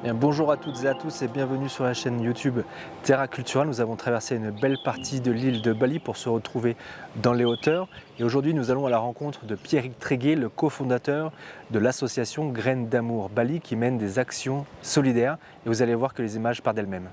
Bien, bonjour à toutes et à tous et bienvenue sur la chaîne YouTube Terra Cultura. Nous avons traversé une belle partie de l'île de Bali pour se retrouver dans les hauteurs. Et aujourd'hui, nous allons à la rencontre de Pierrick Tréguier, le cofondateur de l'association Graines d'Amour Bali qui mène des actions solidaires. Et vous allez voir que les images parlent d'elles-mêmes.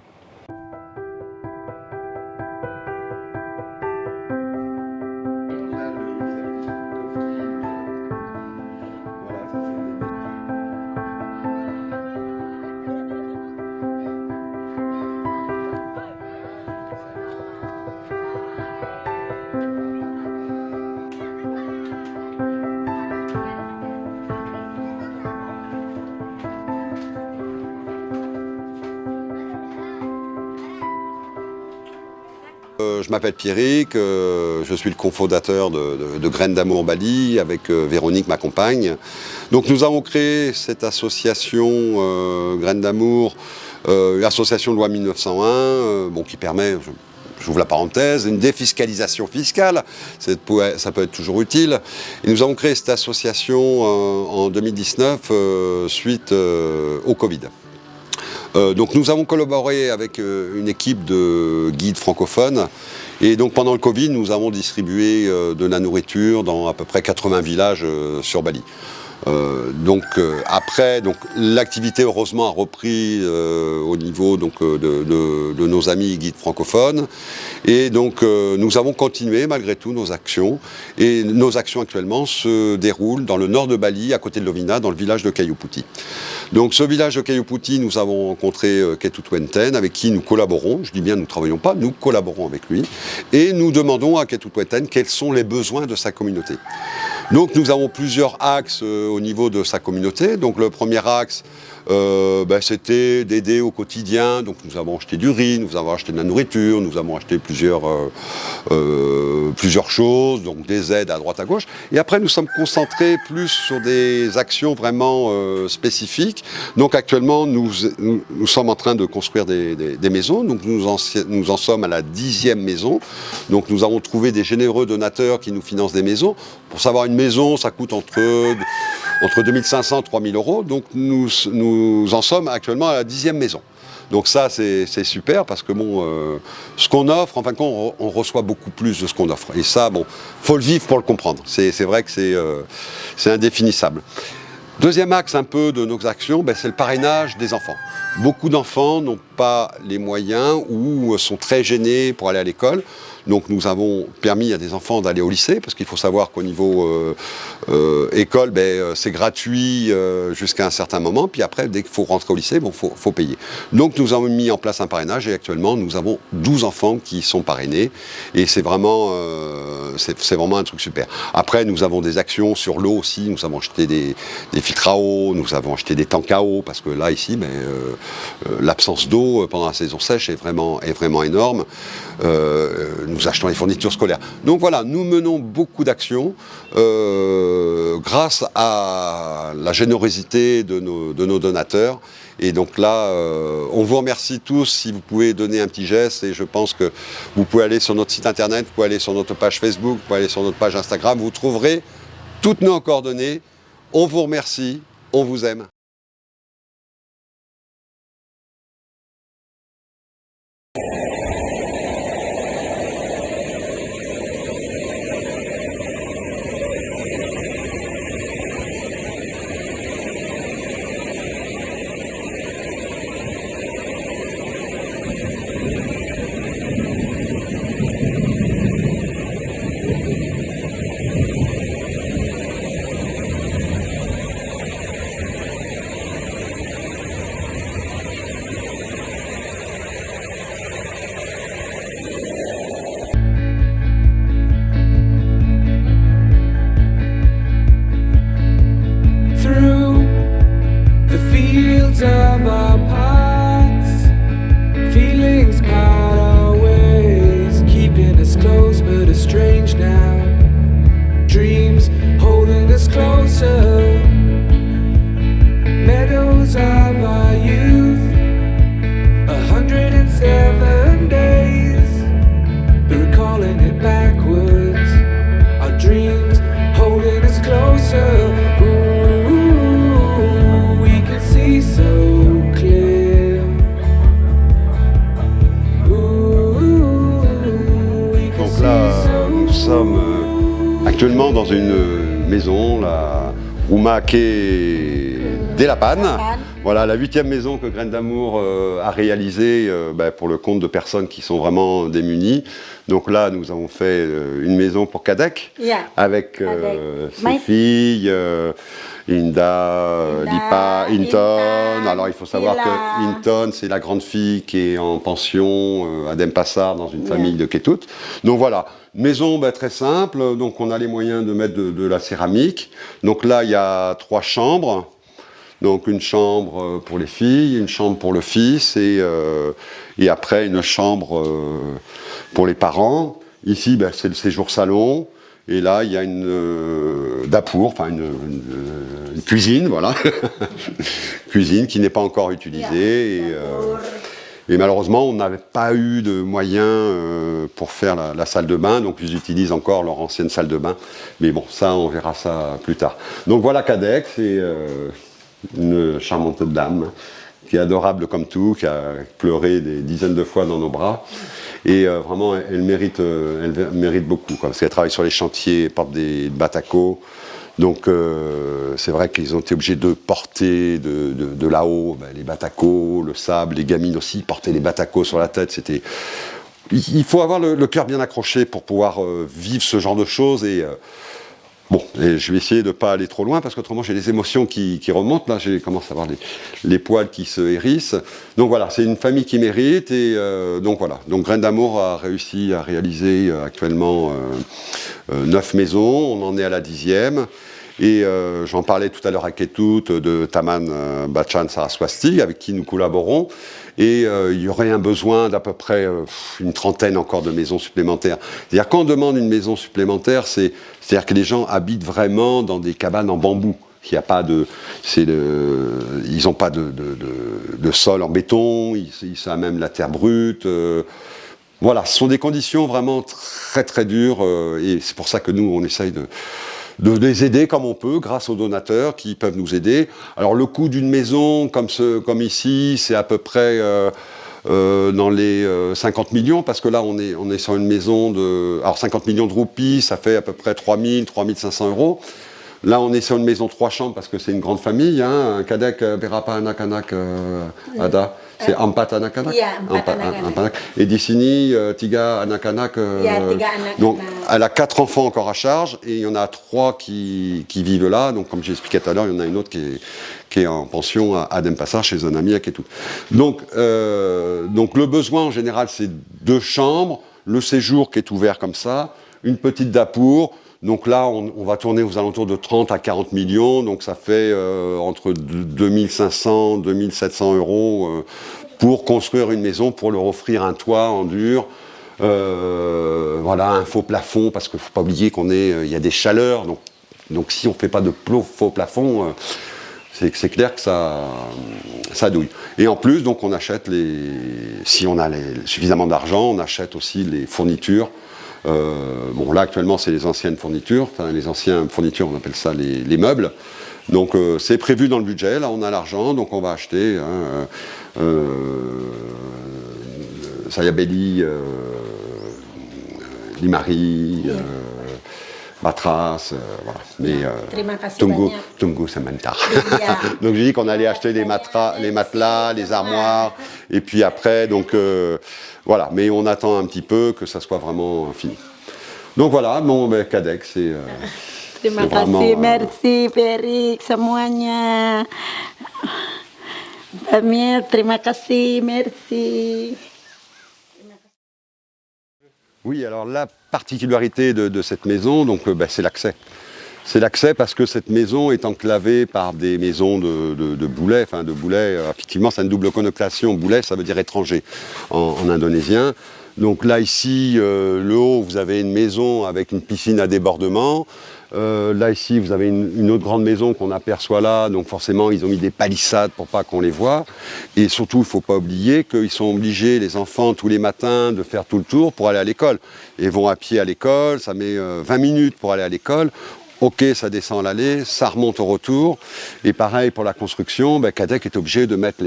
Je m'appelle Pierrick, je suis le cofondateur de Graines d'Amour Bali avec Véronique, ma compagne. Donc nous avons créé cette association Graines d'Amour, association de loi 1901, qui permet, j'ouvre la parenthèse, une défiscalisation fiscale, ça peut être toujours utile. Et nous avons créé cette association en 2019 suite au Covid. Donc nous avons collaboré avec une équipe de guides francophones et donc pendant le Covid nous avons distribué de la nourriture dans à peu près 80 villages sur Bali. Après, l'activité heureusement a repris au niveau de nos amis guides francophones et donc nous avons continué malgré tout nos actions et nos actions actuellement se déroulent dans le nord de Bali à côté de Lovina dans le village de Kayuputi. Donc ce village de Kayuputi, nous avons rencontré Ketutwenten avec qui nous collaborons, je dis bien nous ne travaillons pas, nous collaborons avec lui et nous demandons à Ketutwenten quels sont les besoins de sa communauté. Donc nous avons plusieurs axes au niveau de sa communauté. Donc le premier axe, c'était d'aider au quotidien. Donc nous avons acheté du riz, nous avons acheté de la nourriture, nous avons acheté plusieurs choses, donc des aides à droite à gauche. Et après nous sommes concentrés plus sur des actions vraiment spécifiques. Donc actuellement nous sommes en train de construire des maisons. Donc nous en sommes à la 10e maison. Donc nous avons trouvé des généreux donateurs qui nous financent des maisons. Pour savoir une maison, ça coûte entre 2500 et 3000 euros. Donc nous en sommes actuellement à la 10e maison. Donc ça, c'est super parce que ce qu'on offre, en fin de compte, on reçoit beaucoup plus de ce qu'on offre. Et ça, faut le vivre pour le comprendre. C'est vrai que c'est indéfinissable. Deuxième axe un peu de nos actions, c'est le parrainage des enfants. Beaucoup d'enfants n'ont pas les moyens ou sont très gênés pour aller à l'école. Donc nous avons permis à des enfants d'aller au lycée, parce qu'il faut savoir qu'au niveau école, c'est gratuit jusqu'à un certain moment, puis après, dès qu'il faut rentrer au lycée, faut payer. Donc nous avons mis en place un parrainage, et actuellement, nous avons 12 enfants qui sont parrainés, et c'est vraiment un truc super. Après, nous avons des actions sur l'eau aussi, nous avons acheté des filtres à eau, nous avons acheté des tanks à eau, parce que là, ici, l'absence d'eau pendant la saison sèche est vraiment énorme. Nous achetons les fournitures scolaires. Donc voilà, nous menons beaucoup d'actions grâce à la générosité de nos donateurs. Et donc là, on vous remercie tous si vous pouvez donner un petit geste. Et je pense que vous pouvez aller sur notre site internet, vous pouvez aller sur notre page Facebook, vous pouvez aller sur notre page Instagram. Vous trouverez toutes nos coordonnées. On vous remercie, on vous aime. actuellement dans une maison, la Rumake della Panne. Voilà, la 8e maison que Graines d'Amour a réalisée pour le compte de personnes qui sont vraiment démunies. Donc là, nous avons fait une maison pour Kadek, avec ses filles, Inda, Lipa, Hinton. Alors il faut savoir que Hinton, c'est la grande fille qui est en pension à Denpasar, dans une famille de Ketut. Donc voilà, maison très simple. Donc on a les moyens de mettre de la céramique. Donc là, il y a 3 chambres. Donc une chambre pour les filles, une chambre pour le fils et après une chambre pour les parents. Ici, c'est le séjour salon. Et là, il y a une dapour, enfin une cuisine, voilà. Cuisine qui n'est pas encore utilisée. Et malheureusement, on n'avait pas eu de moyens pour faire la salle de bain. Donc ils utilisent encore leur ancienne salle de bain. Mais bon, ça, on verra ça plus tard. Donc voilà Kadek, c'est une charmante dame qui est adorable comme tout, qui a pleuré des dizaines de fois dans nos bras. Et vraiment, elle mérite beaucoup, quoi, parce qu'elle travaille sur les chantiers, porte des batacos. Donc c'est vrai qu'ils ont été obligés de porter de là-haut les batacos, le sable, les gamines aussi, porter les batacos sur la tête. Il faut avoir le cœur bien accroché pour pouvoir vivre ce genre de choses. Bon, et je vais essayer de ne pas aller trop loin parce qu'autrement j'ai des émotions qui remontent. Là, j'ai commencé à avoir les poils qui se hérissent. Donc voilà, c'est une famille qui mérite. Et donc voilà. Donc Graines d'Amour a réussi à réaliser actuellement 9 maisons. On en est à la 10e. Et j'en parlais tout à l'heure à Ketut de Taman Bachan Saraswati, avec qui nous collaborons. Et il y aurait un besoin d'à peu près une trentaine encore de maisons supplémentaires. C'est-à-dire quand on demande une maison supplémentaire, c'est-à-dire que les gens habitent vraiment dans des cabanes en bambou. Il n'y a pas ils n'ont pas de sol en béton, ils ont même la terre brute. Voilà, ce sont des conditions vraiment très très dures. Et c'est pour ça que nous, on essaye de les aider comme on peut, grâce aux donateurs qui peuvent nous aider. Alors le coût d'une maison comme ici, c'est à peu près dans les 50 millions, parce que là on est sur une maison alors 50 millions de roupies, ça fait à peu près 3 500 euros. Là on est sur une maison 3 chambres, parce que c'est une grande famille, hein, Kadek Berapa Anak-Anak Ada. C'est Empat Anak-Anak. Anak-Anak. Et di sini, Tiga Anak-Anak. Donc, elle a 4 enfants encore à charge, et il y en a 3 qui vivent là. Donc, comme j'ai expliqué tout à l'heure, il y en a une autre qui est en pension à Denpasar, chez un ami à Ketut. Donc, le besoin, en général, c'est 2 chambres, le séjour qui est ouvert comme ça, une petite dapour. Donc là, on va tourner aux alentours de 30 à 40 millions, donc ça fait entre 2500 et 2700 euros pour construire une maison, pour leur offrir un toit en dur, voilà, un faux plafond, parce qu'il ne faut pas oublier il y a des chaleurs, donc si on ne fait pas de faux plafond, c'est clair que ça douille. Et en plus, donc on achète si on a suffisamment d'argent, on achète aussi les fournitures. Bon, là actuellement c'est les anciennes fournitures, les anciennes fournitures, on appelle ça les meubles. Donc c'est prévu dans le budget, là on a l'argent, donc on va acheter Sayabeli, Limari, matras, voilà. Mais tunggu sebentar. Donc j'ai dit qu'on allait acheter les matelas, les armoires, et puis après, donc voilà. Mais on attend un petit peu que ça soit vraiment fini. Donc voilà, Kadek, c'est Terima vraiment, kasih, merci Perik semuanya. Pamir, terima kasih, merci. Oui, alors la particularité de cette maison, donc, c'est l'accès. C'est l'accès parce que cette maison est enclavée par des maisons de boulets. Enfin, de boulets, effectivement, c'est une double connotation. Boulet, ça veut dire étranger en indonésien. Donc là, ici, le haut, vous avez une maison avec une piscine à débordement. Là, ici, vous avez une autre grande maison qu'on aperçoit là. Donc forcément, ils ont mis des palissades pour pas qu'on les voie. Et surtout, il ne faut pas oublier qu'ils sont obligés, les enfants, tous les matins, de faire tout le tour pour aller à l'école. Ils vont à pied à l'école, ça met 20 minutes pour aller à l'école. Ok, ça descend à l'allée, ça remonte au retour. Et pareil pour la construction, Kadek est obligé de mettre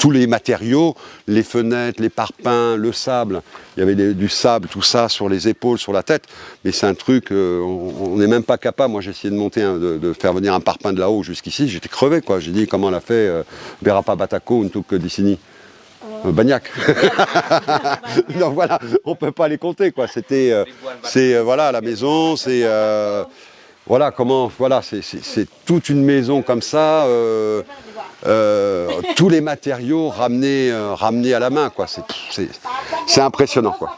tous les matériaux, les fenêtres, les parpaings, le sable. Il y avait du sable, tout ça sur les épaules, sur la tête. Mais c'est un truc, on n'est même pas capable. Moi, j'ai essayé de monter, de faire venir un parpaing de là-haut jusqu'ici. J'étais crevé, quoi. J'ai dit, comment on a fait Berapa Batako, Untuk Dissini Bagnac. Donc voilà, on peut pas les compter, quoi. C'était, voilà, la maison, c'est, voilà, comment, voilà, c'est toute une maison comme ça, tous les matériaux ramenés à la main, quoi. C'est impressionnant, quoi.